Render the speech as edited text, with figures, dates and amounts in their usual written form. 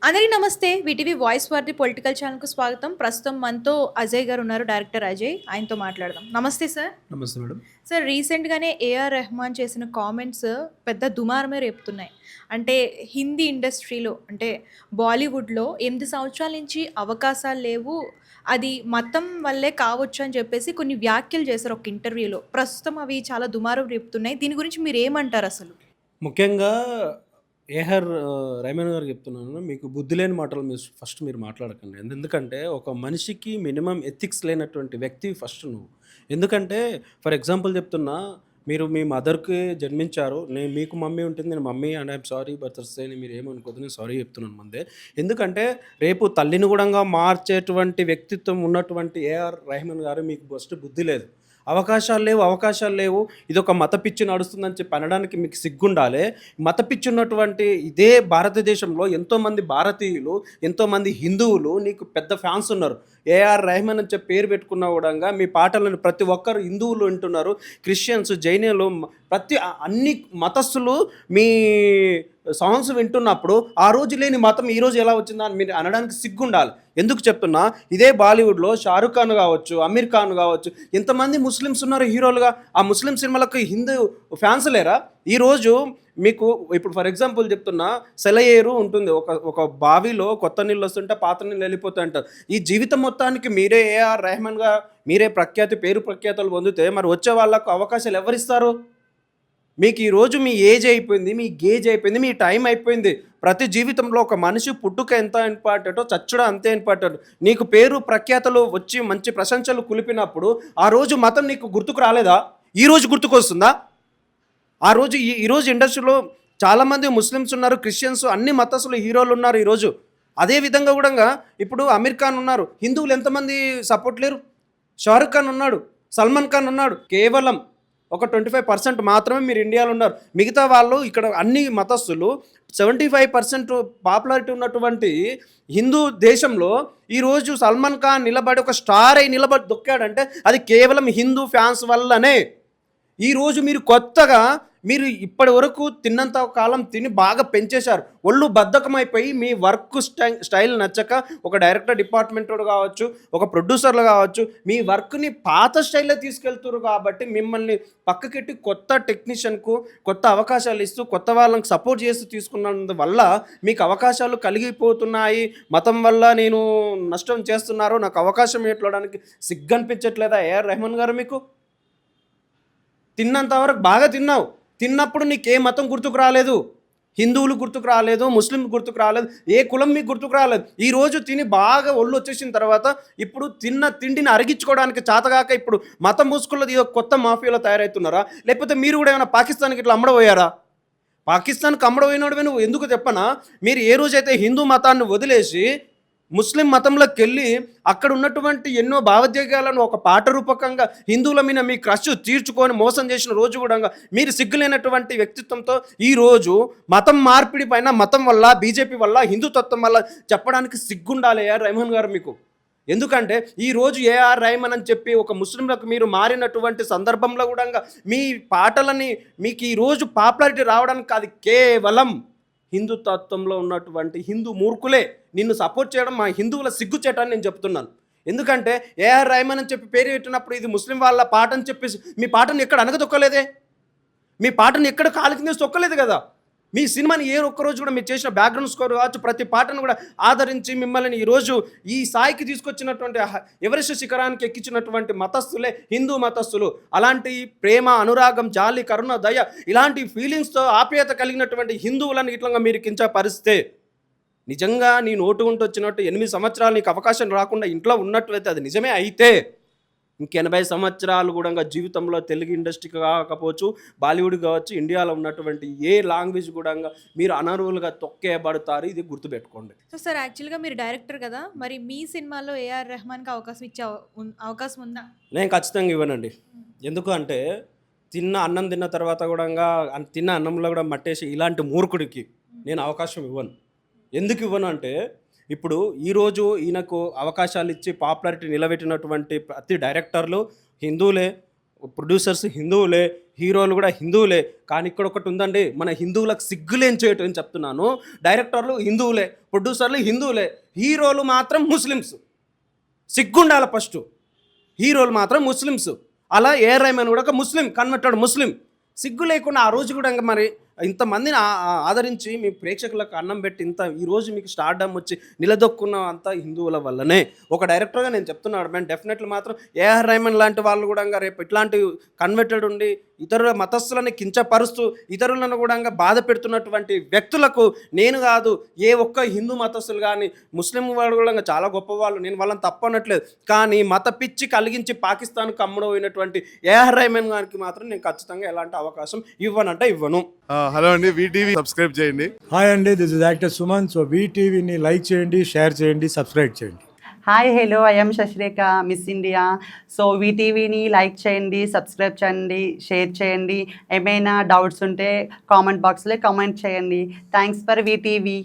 అందరికీ నమస్తే. VTV voice for the political ఛానల్‌కు స్వాగతం. ప్రస్తుతం మనతో అజయ్ గారు ఉన్నారు. డైరెక్టర్ అజయ్. ఆయనతో మాట్లాడదాం. నమస్తే సార్. నమస్తే మేడం. సార్ రీసెంట్‌గానే ఏఆర్ రెహమాన్ చేసిన కామెంట్స్ పెద్ద దుమారమే రేపుతున్నాయి. అంటే హిందీ ఇండస్ట్రీలో అంటే బాలీవుడ్‌లో 8 సంవత్సరాల నుంచి అవకాశాలు లేవు. అది మతం వల్లే కావచ్చు అని చెప్పేసి కొన్ని వ్యాఖ్యలు చేశారు ఒక ఇంటర్వ్యూలో. ప్రస్తుతం అవి చాలా దుమారం రేపుతున్నాయి. దీని గురించి మీరేమంటారసలు? ముఖ్యంగా రెహమాన్ గారికి చెప్తున్నాను. మీకు బుద్ధి లేని మాటలు ఫస్ట్ మీరు మాట్లాడకండి. ఎందుకంటే ఒక మనిషికి మినిమమ్ ఎథిక్స్ లేనటువంటి వ్యక్తి ఫస్ట్ నువ్వు. ఎందుకంటే ఫర్ ఎగ్జాంపుల్ చెప్తున్నా, మీరు మీ మదర్‌కి జన్మించారు. మీకు మమ్మీ ఉంటుంది. నేను mummy and I'm sorry brothers అని మీరు ఏమనుకోవద్దు. నేను సారీ చెప్తున్నాను ముందే. ఎందుకంటే రేపు తల్లిని గూడంగా మార్చేటువంటి వ్యక్తిత్వం ఉన్నటువంటి ఏఆర్ రెహమాన్ గారు మీకు ఫస్ట్ బుద్ధి లేదు. అవకాశాలు లేవు. ఇదొక మత పిచ్చి నడుస్తుందని చెప్పి అనడానికి మీకు సిగ్గుండాలి. మత పిచ్చి ఉన్నటువంటి ఇదే భారతదేశంలో ఎంతోమంది భారతీయులు, ఎంతోమంది హిందువులు నీకు పెద్ద ఫ్యాన్స్ ఉన్నారు. ఏఆర్ రెహమాన్ అని చెప్పి పేరు పెట్టుకున్నా కూడంగా మీ పాటలను ప్రతి ఒక్కరు హిందువులు వింటున్నారు. క్రిస్టియన్స్, జైనులు, అన్ని మతస్థులు మీ సాంగ్స్ వింటున్నప్పుడు ఆ రోజు లేని మతం ఈరోజు ఎలా వచ్చిందా అని మీరు అనడానికి సిగ్గుండాలి. ఎందుకు చెప్తున్నా, ఇదే బాలీవుడ్లో షారుఖ్ ఖాన్ కావచ్చు, అమీర్ ఖాన్ కావచ్చు, ఎంతమంది ముస్లిమ్స్ ఉన్నారు హీరోలుగా. ఆ ముస్లిం సినిమాలకు హిందూ ఫ్యాన్స్ లేరా? ఈరోజు మీకు ఇప్పుడు ఫర్ ఎగ్జాంపుల్ చెప్తున్నా, సెలయేరు ఉంటుంది. ఒక బావిలో కొత్త నీళ్ళు వస్తుంటే పాత నీళ్ళు వెళ్ళిపోతాయి అంటారు. ఈ జీవితం మొత్తానికి మీరే ఏఆర్ రెహమాన్గా మీరే పేరు ప్రఖ్యాతలు పొందితే మరి వచ్చే వాళ్ళకు అవకాశాలు ఎవరిస్తారు? మీకు ఈరోజు మీ ఏజ్ అయిపోయింది, మీ గేజ్ అయిపోయింది, మీ టైం అయిపోయింది. ప్రతి జీవితంలో ఒక మనిషి పుట్టుక ఎంత ఇంపార్టెంటో చచ్చడం అంతే ఇంపార్టెంట్. నీకు పేరు ప్రఖ్యాతలు వచ్చి మంచి ప్రశంసలు కులిపినప్పుడు ఆ రోజు మతం నీకు గుర్తుకు రాలేదా? ఈరోజు గుర్తుకొస్తుందా? ఆ రోజు ఈరోజు ఇండస్ట్రీలో చాలామంది ముస్లిమ్స్ ఉన్నారు, క్రిస్టియన్స్, అన్ని మతస్థులు హీరోలు ఉన్నారు ఈరోజు. అదే విధంగా కూడా ఇప్పుడు అమీర్ ఖాన్ ఉన్నారు. హిందువులు ఎంతమంది సపోర్ట్ లేరు? షారుఖ్ ఖాన్ ఉన్నాడు, సల్మాన్ ఖాన్ ఉన్నాడు. కేవలం ఒక 25% మాత్రమే మీరు ఇండియాలో ఉన్నారు. మిగతా వాళ్ళు ఇక్కడ అన్ని మతస్థులు 75% పాపులారిటీ ఉన్నటువంటి హిందూ దేశంలో ఈరోజు సల్మాన్ ఖాన్ నిలబడి ఒక స్టార్ అయి నిలబడి దొక్కాడంటే అది కేవలం హిందూ ఫ్యాన్స్ వల్లనే. ఈరోజు మీరు కొత్తగా మీరు ఇప్పటి వరకు తిన్నంత కాలం తిని బాగా పెంచేశారు. ఒళ్ళు బద్ధకమైపోయి మీ వర్క్ స్టైల్ నచ్చక ఒక డైరెక్టర్ డిపార్ట్మెంట్ కావచ్చు, ఒక ప్రొడ్యూసర్లు కావచ్చు, మీ వర్క్ని పాత స్టైల్లో తీసుకెళ్తున్నారు. కాబట్టి మిమ్మల్ని పక్కకెట్టి కొత్త టెక్నీషియన్కు కొత్త అవకాశాలు ఇస్తూ కొత్త వాళ్ళకి సపోర్ట్ చేస్తూ తీసుకున్నందువల్ల మీకు అవకాశాలు కలిగిపోతున్నాయి. మతం వల్ల నేను నష్టం చేస్తున్నారు, నాకు అవకాశం ఇవ్వడానికి సిగ్గనిపించట్లేదా ఏఆర్ రెహమాన్ గారు? మీకు తిన్నంత వరకు బాగా తిన్నావు. తిన్నప్పుడు నీకు ఏ మతం గుర్తుకు రాలేదు, హిందువులు గుర్తుకు రాలేదు, ముస్లిం గుర్తుకు రాలేదు, ఏ కులం మీకు గుర్తుకు రాలేదు. ఈరోజు తిని బాగా ఒళ్ళు వచ్చేసిన తర్వాత ఇప్పుడు తిన్న తిండిని అరిగించుకోవడానికి చేతగాక ఇప్పుడు మతం మూసుకున్నది కొత్త మాఫియాలో తయారవుతున్నారా? లేకపోతే మీరు కూడా ఏమైనా పాకిస్తాన్కి ఇట్లా అమ్మడపోయారా? పాకిస్తాన్కి అమ్మడపోయినోడివి నువ్వు. ఎందుకు చెప్పనా, మీరు ఏ రోజైతే హిందూ మతాన్ని వదిలేసి ముస్లిం మతంలోకి వెళ్ళి అక్కడ ఉన్నటువంటి ఎన్నో భావోద్వేగాలను ఒక పాట రూపకంగా హిందువుల మీద మీ క్రష్ తీర్చుకొని మోసం చేసిన రోజు కూడా మీరు సిగ్గులేనటువంటి వ్యక్తిత్వంతో ఈరోజు మతం మార్పిడి పైన మతం వల్ల, బీజేపీ వల్ల, హిందుతత్వం వల్ల చెప్పడానికి సిగ్గుండాలి ఏఆర్ రెహమాన్ గారు మీకు. ఎందుకంటే ఈరోజు ఏఆర్ రెహమాన్ అని చెప్పి ఒక ముస్లింలకు మీరు మారినటువంటి సందర్భంలో కూడా మీ పాటలని మీకు ఈరోజు పాపులారిటీ రావడానికి అది కేవలం హిందుతత్వంలో ఉన్నటువంటి హిందూ మూర్ఖులే నిన్ను సపోర్ట్ చేయడం మా హిందువుల సిగ్గుచేటని నేను చెప్తున్నాను. ఎందుకంటే ఏఆర్ రెహమాన్ అని చెప్పి పేరు పెట్టినప్పుడు ఇది ముస్లిం వాళ్ళ పాట అని చెప్పేసి మీ పాటను ఎక్కడ అనగదొక్కలేదే, మీ పాటను ఎక్కడ కాలు కింద తొక్కలేదు కదా. మీ సినిమాని ఏ ఒక్కరోజు కూడా మీరు చేసిన బ్యాక్గ్రౌండ్ స్కోర్ కావచ్చు, ప్రతి పాటను కూడా ఆదరించి మిమ్మల్ని ఈరోజు ఈ స్థాయికి తీసుకొచ్చినటువంటి ఎవరెస్ట్ శిఖరానికి ఎక్కించినటువంటి మతస్థులే హిందూ మతస్థులు. అలాంటి ప్రేమ, అనురాగం, జాలి, కరుణ, దయ ఇలాంటి ఫీలింగ్స్తో ఆప్యాయత కలిగినటువంటి హిందువులను ఇట్లా మీరు కించపరిస్తే నిజంగా నీ నోటు ఉంటూ వచ్చినట్టు 8 సంవత్సరాలు నీకు అవకాశం రాకుండా ఇంట్లో ఉన్నట్లయితే అది నిజమే అయితే 80 సంవత్సరాలు కూడా జీవితంలో తెలుగు ఇండస్ట్రీకి కాకపోవచ్చు, బాలీవుడ్ కావచ్చు, ఇండియాలో ఉన్నటువంటి ఏ లాంగ్వేజ్ కూడా మీరు అనర్హులుగా తొక్కేయబడతారు. ఇది గుర్తుపెట్టుకోండి. సో సార్, యాక్చువల్గా మీరు డైరెక్టర్ కదా, మరి మీ సినిమాలో ఏఆర్ రెహమాన్కి అవకాశం ఇచ్చే అవకాశం ఉందా? నేను ఖచ్చితంగా ఇవ్వనండి. ఎందుకు అంటే అన్నం తిన్న తర్వాత కూడా తిన్న అన్నంలో కూడా మట్టేసి ఇలాంటి మూర్ఖుడికి నేను అవకాశం ఇవ్వను. ఎందుకు ఇవ్వను అంటే ఇప్పుడు ఈరోజు ఈయనకు అవకాశాలు ఇచ్చి పాపులారిటీ నిలబెట్టినటువంటి ప్రతి డైరెక్టర్లు హిందువులే, ప్రొడ్యూసర్స్ హిందువులే, హీరోలు కూడా హిందువులే. కానీ ఇక్కడ ఒకటి ఉందండి, మన హిందువులకు సిగ్గులేం చేయటం అని చెప్తున్నాను. డైరెక్టర్లు హిందువులే, ప్రొడ్యూసర్లు హిందువులే, హీరోలు మాత్రం ముస్లిమ్స్. సిగ్గుండాలి ఫస్ట్. హీరోలు మాత్రం ముస్లిమ్స్. అలా ఏఆర్ రెహమాన్ కూడా ఒక ముస్లిం, కన్వర్టెడ్ ముస్లిం. సిగ్గు లేకుండా ఆ రోజు కూడా ఇంకా మరి ఇంతమందిని ఆదరించి మీ ప్రేక్షకులకు అన్నం పెట్టి ఈరోజు మీకు స్టార్డమ్ వచ్చి నిలదొక్కున్న అంతా హిందువుల వల్లనే. ఒక డైరెక్టర్గా నేను చెప్తున్నాడు మేము డెఫినెట్లీ మాత్రం ఏఆర్ రెహమాన్ లాంటి వాళ్ళు కూడా రేపు ఇట్లాంటి కన్వర్టెడ్ ఉండి ఇతరుల మతస్థులని కించపరుస్తూ ఇతరులను కూడా బాధ పెడుతున్నటువంటి వ్యక్తులకు నేను కాదు, ఏ ఒక్క హిందూ మతస్థులు కానీ ముస్లిం వాళ్ళు కూడా చాలా గొప్పవాళ్ళు, నేను వాళ్ళని తప్పనట్లేదు. కానీ మత పిచ్చి కలిగించి పాకిస్తాన్కు అమ్ముడైనటువంటి ఏఆర్ రెహమాన్ గారికి మాత్రం నేను ఖచ్చితంగా ఎలాంటి అవకాశం ఇవ్వనంటే ఇవ్వను. హలో అండి, వీటీవీ సబ్స్క్రైబ్ చేయండి. హాయ్ అండి, this is actor Suman. So వీటీవీని లైక్ చేయండి, షేర్ చేయండి, సబ్స్క్రైబ్ చేయండి. Hi hello, I'm Shashirekha, Miss India. So వీటీవీని లైక్ చేయండి, సబ్స్క్రైబ్ చేయండి, షేర్ చేయండి. ఏమైనా డౌట్స్ ఉంటే కామెంట్ బాక్స్లో కామెంట్ చేయండి. Thanks for VTV.